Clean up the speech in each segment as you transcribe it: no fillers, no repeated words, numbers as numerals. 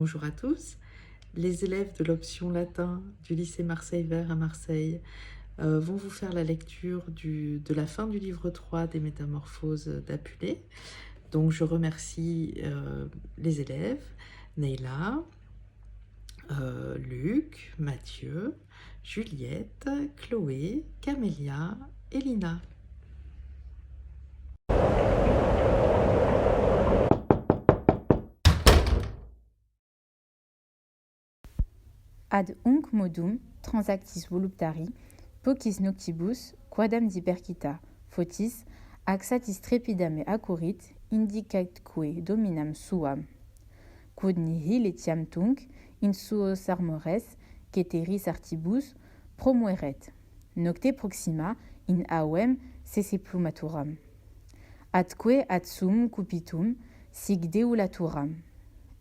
Bonjour à tous. Les élèves de l'option latin du lycée Marseille-Vert à Marseille vont vous faire la lecture de la fin du livre 3 des Métamorphoses d'Apulée. Donc je remercie les élèves, Neila, Luc, Mathieu, Juliette, Chloé, Camélia et Lina. Ad hunc modum transactis voluptari, pocis noctibus, quadam dipercita, fotis, axatis trepidame accurrit, indicatque dominam suam. Quod nihil etiam tunc, in suos armores, ceteris artibus, promueret. Nocte proxima, in auem sese plumaturam. Atque ad sum cupitum, sic deulaturam.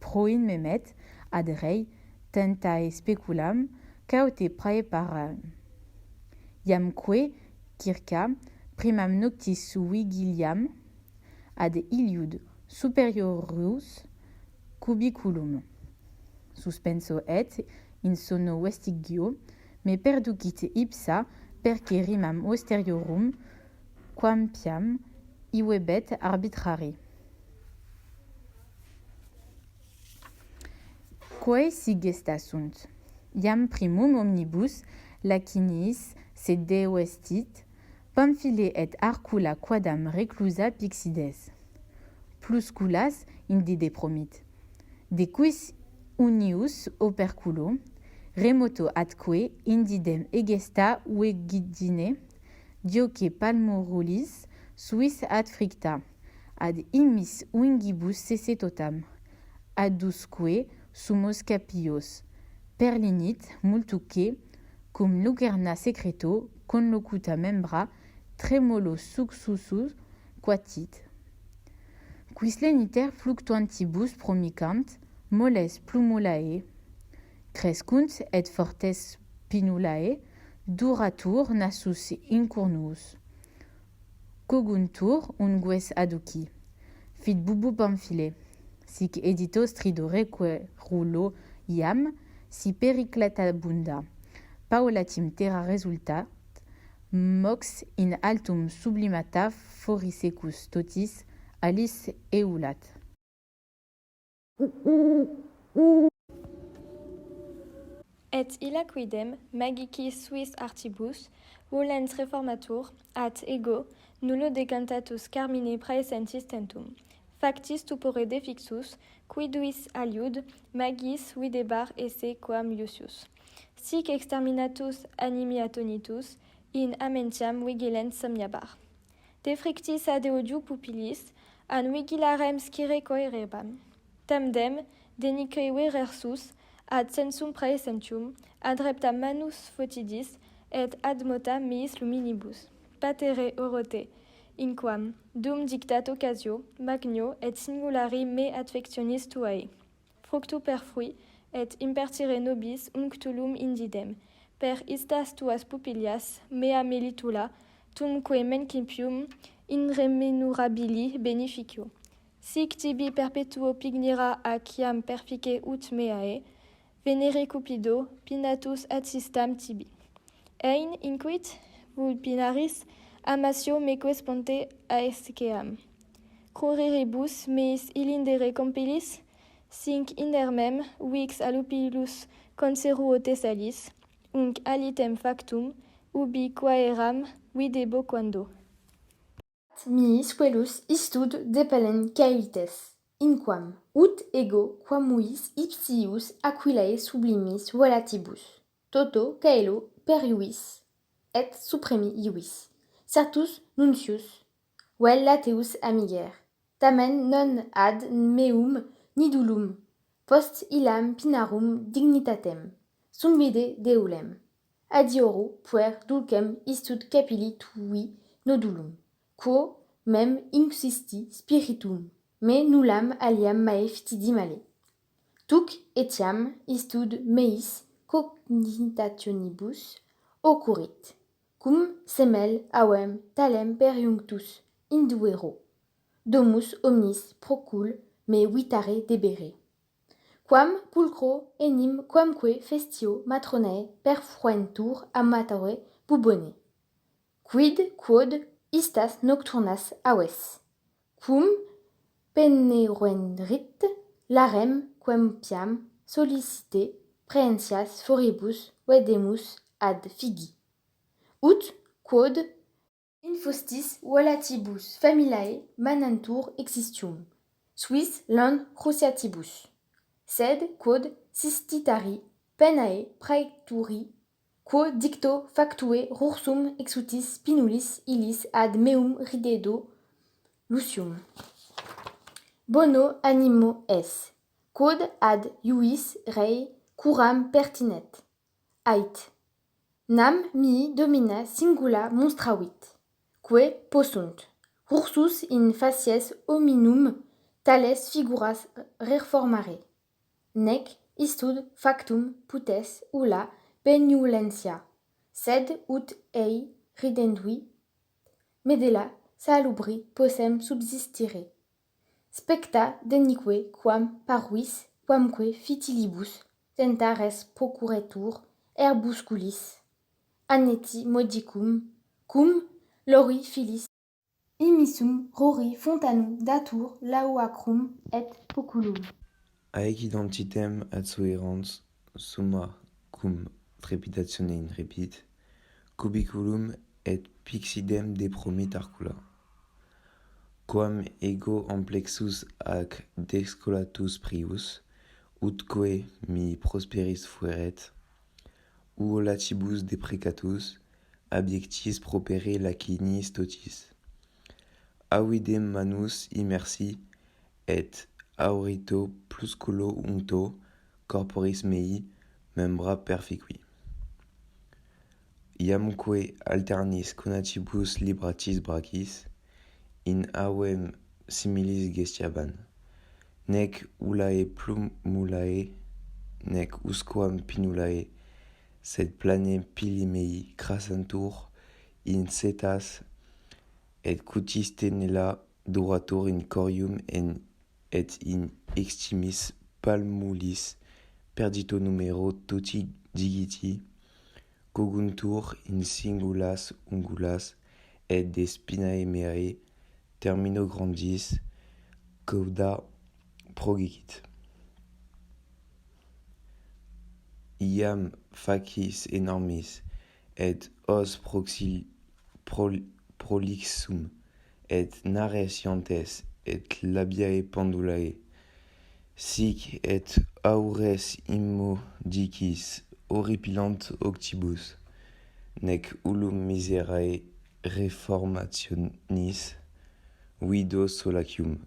Proin memet, ad rei, tentae speculam, caute praeparam. Iamque circa primam noctis vigiliam ad iliud superiorus cubiculum suspenso et in sonno vestigio me perducit ipsa perque rimam osteriorum quampiam iuebet arbitrari. Quae si gesta sunt? Iam primum omnibus laciniis sed deo estit, Pamphile et arcula quadam reclusa pixides. Plusculas indide promit. De quis unius operculo, remoto atque indidem egesta vegidine, dioque palmorulis suis ad fricta, ad immis ungibus sese totam, adusque sumos capios, perlinit multuque, cum lucerna secreto, conlocuta membra, tremolo succussus quatit. Quis leniter fluctuantibus promicant, moles plumulae, crescunt et fortes pinulae, duratur nasus incurnus. Coguntur ungues aduci. Fit bubu Pamphile. Sic edito stridoreque rulo iam, si periclatabunda. Paulatim terra resultat, mox in altum sublimata forisecus totis alis eulat. Et illa quidem magicis suis artibus volens reformatur at ego nullo decantatus carmine praesentis tentum. Factis tupore defixus, quiduis aliud magis videbar esse quam Iusius. Sic exterminatus animi attonitus, in amentiam vigilens somniabar. De frictis ad eodiu pupillis, an vigilarem scire coerebam. Tamdem, denique versus, ad sensum praesentium, ad reptam manus fotidis, et ad motam meis luminibus. Patere orote, in quam, dum dictat occasio, magno et singulari me adfectionis tuae. Fructu per frui, et impertire nobis unctulum indidem, per istas tuas pupillas, mea melitula, tumque mencipium inremenurabili beneficio. Sic tibi perpetuo pignira ac iam perfice ut meae, venere cupido, pinatus ad sistam tibi. Ein inquit vulpinaris amatio meque sponte aesceam. Crureribus meis illindere compilis, sinc inermem vix alupilus conseruo Thessalis, unc alitem factum, ubi quaeram videbo quando. Miis velus istud depellen caelites, inquam ut ego quamuis ipsius aquilae sublimis volatibus, toto caelo per iuis, et supremi iuis, certus nuncius, vel lateus amiger, tamen non ad meum nidulum, post illam pinarum dignitatem, sumvide deulem, adioru puer dulcem istud capilli tui nodulum, quo mem insisti spiritum, me nullam aliam mae fitidi male. Tuc etiam istud meis cognitationibus occurrit, cum semel auem talem periunctus induero, domus omnis procul me vitare debere. quam pulcro enim quamque festio matronae perfuentur amatore bubone. Quid quod istas nocturnas aves. Cum peneruerit larem quempiam sollicite praentias foribus vedemus ad figi. Ut quod infustis volatibus familae manantur existium, suis lund cruciatibus. Sed quod sistitari penae praeturi, quo dicto factue rursum exutis spinulis illis ad meum ridedo lucium. Bono animo es, quod ad iuis rei curam pertinet. Ait. Nam mihi domina singula monstravit, quae possunt. Rursus in facies hominum tales figuras reformare. Nec istud factum putes ulla benevolentia, sed ut ei ridendui medela salubri possem subsistire. Specta denique quam paruis quamque fitilibus tenta res procuretur herbusculis anneti modicum cum lori filis immissum rori fontanum datur lauacrum et poculum. Haec identitem adsuerans summa cum trepidatione in repit, cubiculum et pixidem depromit arcula. Quam ego amplexus ac descolatus prius, utque mi prosperis fueret, uolatibus deprecatus, abiectis propere lacinis totis. Avidem manus immersi, et aurito plusculo uncto corporis mei membra perfiqui. Iamque alternis conatibus libratis bracis, in avem similis gestiaban, nec ullae plumulae, nec usquam pinulae, sed plane pili mei crassantur in setas, et cutis tenella duratur in corium et in extimis palmulis perdito numero toti digiti, coguntur in singulas ungulas et de spinae mere termino grandis cauda progicit. Iam facis enormis et os prolixum et nares iantes et labiae pendulae, sic et aures immodicis horripilant octibus, nec ullum miserae reformationis vido solacium,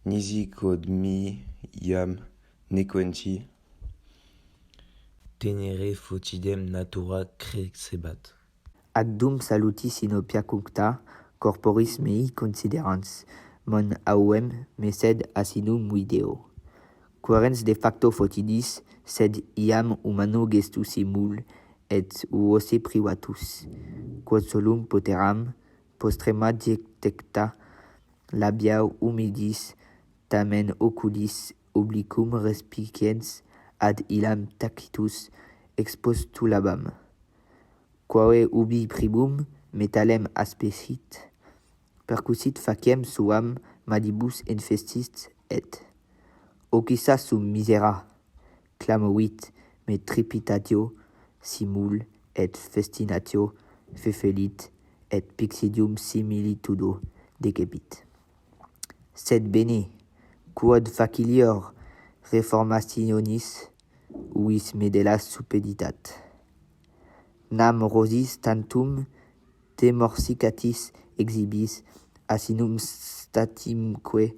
nisi quod mi iam nequenti tenere fotidem natura crescebat. Ad dum salutis inopia cuncta corporis mei considerans mon auem me sed asinum video. Querens de facto fotidis, sed iam humano gestus simul et uose privatus, quod solum poteram postrema detecta labia humidis tamen oculis obliquum respiciens ad illam tacitus expostulabam. Quae ubi primum metalem aspecit, percussit faciem suam madibus infestis et ocissa sum misera clamovit me tripitatio simul et festinatio fefelit et pixidium similitudo decepit. Sed bene, quod facilior reformationis uis medelas suppeditat. Nam rosis tantum demorsicatis exhibis asinum statimque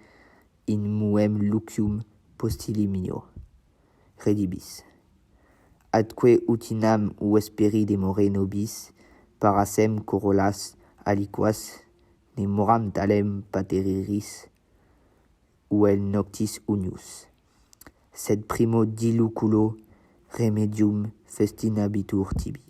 in muem lucium postilimio redibis. Atque utinam vesperi demore nobis parasem corollas aliquas ne moram talem pateriris uel noctis unius, sed primo diluculo remedium festinabitur tibi.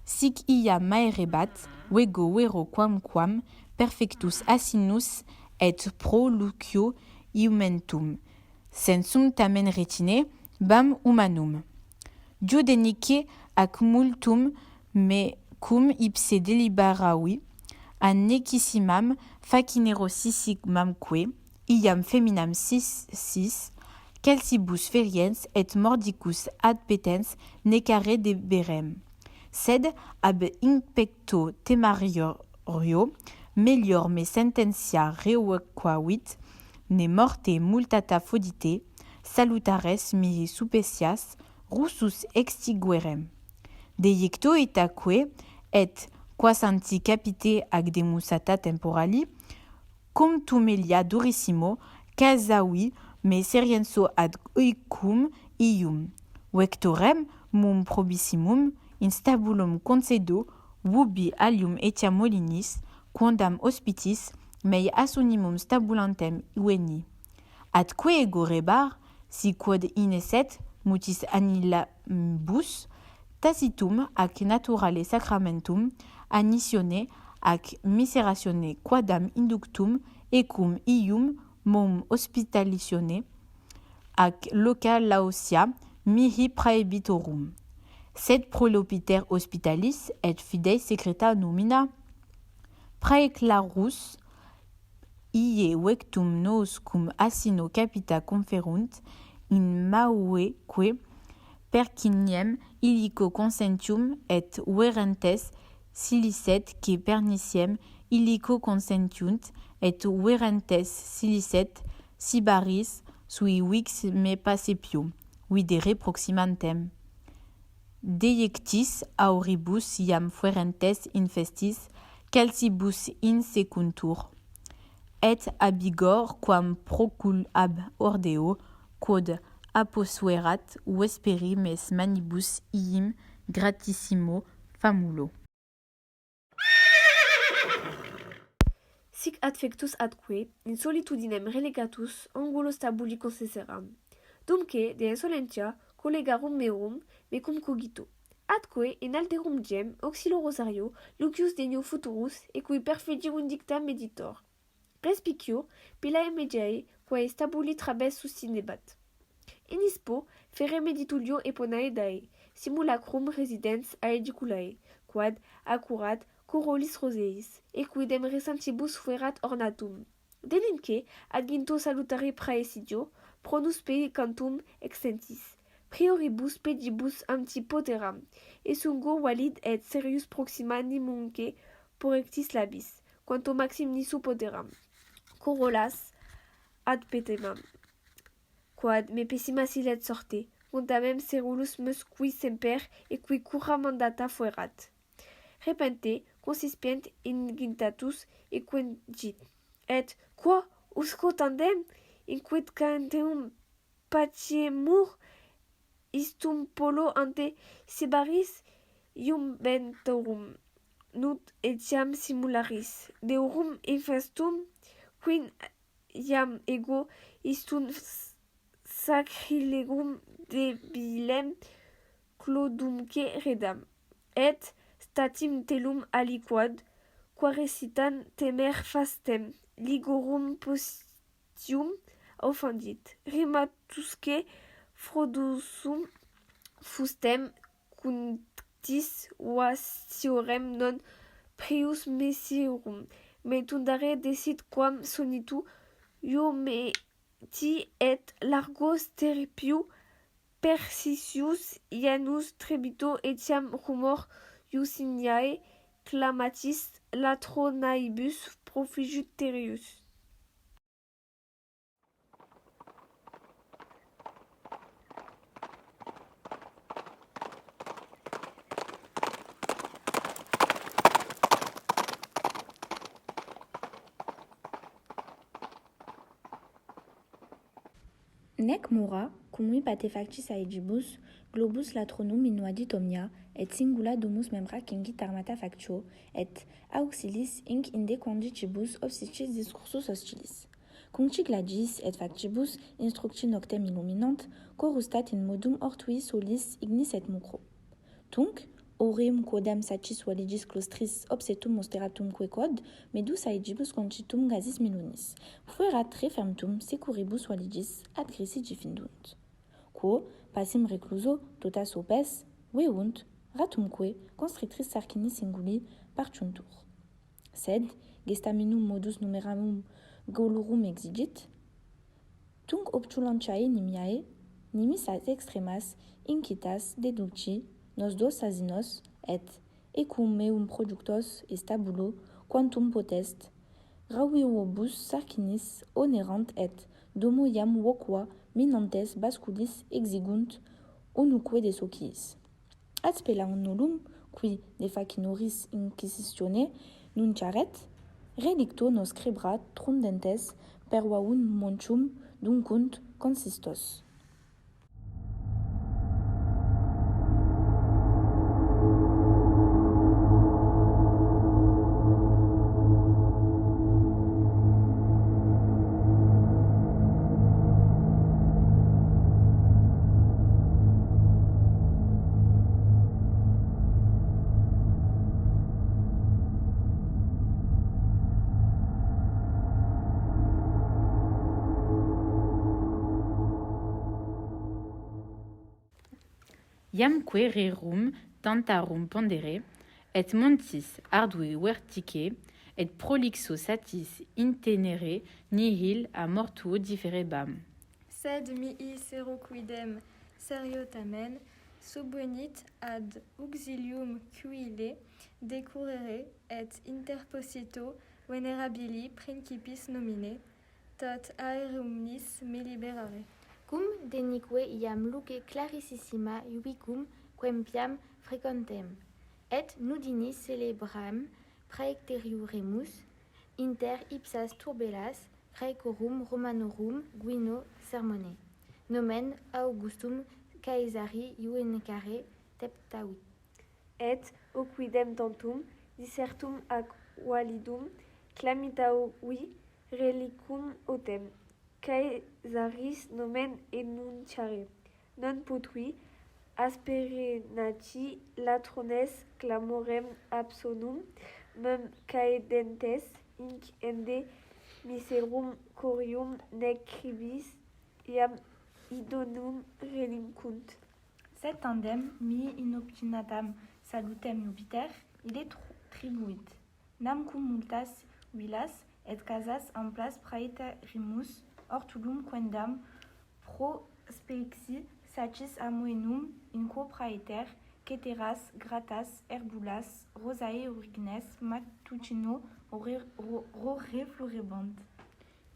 sic iam maerebat, vego vero quamquam, perfectus asinus et pro lucio iumentum, sensum tamen retine, bam humanum. Diodenique ac multum me cum ipse deliberavi, annecissimam facinerosissimamque, iam feminam sis, calcibus feriens et mordicus ad petens necare deberem. Sed ab impecto temario, melior me sententia requavit, ne morte multata fodite, salutares mihi supecias, russus extiguerem. Deiecto itaque, et quasanti capite ac demusata temporali, cum tumelia durissimo, casavi me serienso ad oicum ium, vectorem mum probissimum, instabulum concedo, vubi alium etiam molinis, quondam hospitis, mei asunimum stabulantem veni. Atque ego rebar, si quod ineset, mutis annihilabus, tacitum ac naturale sacramentum, annitione ac miseratione quadam inductum, ecum ium mum hospitalitione, ac loca laotia mihi praebitorum. Sed prolopiter hospitalis et fidei secreta nomina. Praeclarus ie vectum nos cum asino capita conferunt in maueque perciniem illico consentium et verentes silicet que perniciem illico consentiunt et verentes silicet sibaris sui vix me pasepio, videre proximantem. Deiectis auribus iam fuerentes infestis, calcibus insecuntur. Et abigor quam procul ab ordeo, quod aposuerat vesperi mes manibus iim gratissimo famulo. Sic adfectus atque in solitudinem relegatus angulos tabuli concesseram. Dumque de insolentia collegarum meum me cum cogito. Atque in alterum gem auxilo rosario lucius denio futurus et cui perfidium dictam meditor. Respicio pilae mediae quae stabuli trabes sustinebat. Inispo fere meditulio eponae dae, simulacrum residens aediculae, quad accurat corolis roseis, equidem resantibus fuerat ornatum. Delinque ad ginto salutare praesidio, pronus pedicantum extensis, prioribus pedibus antipoteram, esungo valid et serius proxima nimunque porrectis labis, quanto maxim nisu poteram. Corollas ad petemam, quad me pessima silet sorte, quantamem cerulus meus qui semper et qui cura mandata fuerat. Repente consispient ingintatus equengit, et quo usco tandem inquid canteum patiemur istum polo ante sibaris iumbentorum nut etiam simularis deorum infestum quin iam ego istum sacrilegum debilem clodumque redam et statim telum aliquad quaresitan temer fastem ligorum postium offendit rimatusque frodosum fustem cuntis vasiorem non prius messirum me tundare desit quam sonitu iometi et largo sterpiu persicius ianus trebito etiam rumor iusiniae clamatis latronaibus profigiterius. Nec mora, cumui patefactis aegibus, globus latronum innuadit omnia, et singula domus membra cingit armata factio, et auxilis inc inde condicibus obsticis discursus hostilis. Cuncti glagis et factibus instructi noctem illuminant, corustat in modum ortui solis ignis et mucro. Tunc, Orim quodam sacis valigis claustris obsetum mosteratum quecod, medus aegibus concitum gazis minunis. Fuerat refermtum securibus valigis ad grisi gifindunt. Quo, passim recluso, totas opes, veunt, ratumque, constrictris sarcini singuli parciuntur. Sed, gestaminum modus numeramum golurum exigit, tunc obtulantiae nimiae, nimis ad extremas, incitas dedulci, nos dos asinos, et, ecum meum productos estabulo, quantum potest, raviobus sarcinis onerant et, domo iam voqua minantes basculis exigunt, unuque de sociis. Ad spelaum nullum, qui de facinoris inquisitione nunciaret, relicto nos crebrat trundentes pervaun moncium duncunt consistos. Iamque rerum tantarum pondere, et montis ardui vertice, et prolixo satis intenere nihil a mortuo differebam. Sed mihi seroquidem seriotamen subvenit ad auxilium cuile decurrere et interposito venerabili principis nomine, tot aerumnis me liberare. Cum denique iam luce clarissima ubicum quempiam frequentem, et nudinis celebram praecterioremus inter ipsas turbellas Graecorum Romanorum Guino sermone, nomen Augustum Caesari iuencare teptavit. Et, oquidem tantum, dissertum ac validum, clamitavi relicum autem, Caesaris nomen enunciare, non potui asperenati latrones clamorem absonum, mem caedentes, inc ende miserum corium nec cribis iam idonum relincunt. Sed tandem mihi inoptinatam salutem Jupiter, ille tribuit. Namcum multas villas et casas amplas praeterimus, ortulum quendam prospexi sacis amoenum in quo praeter, ceteras, gratas, herbulas, rosae origines, matucino, rore florebant.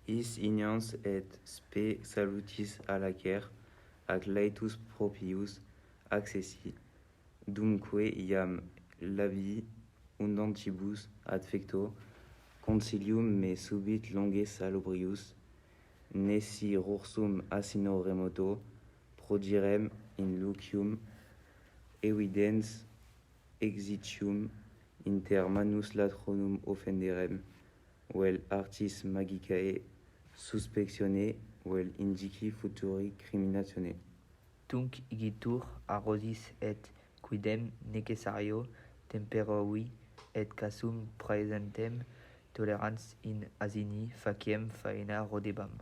Is ignans et spe salutis alacer, ac laetus propius accessi, dumque iam labii undantibus adfecto, concilium me subit longe salobrius, nesi rursum asino remoto, prodirem in lucium, evidens exitium inter manus latronum offenderem, vel artis magicae suspectione, vel indici futuri criminatione. Tunc igitur arrosis et quidem necessario temperovi et casum praesentem tolerans in asini faciem faena rodebam.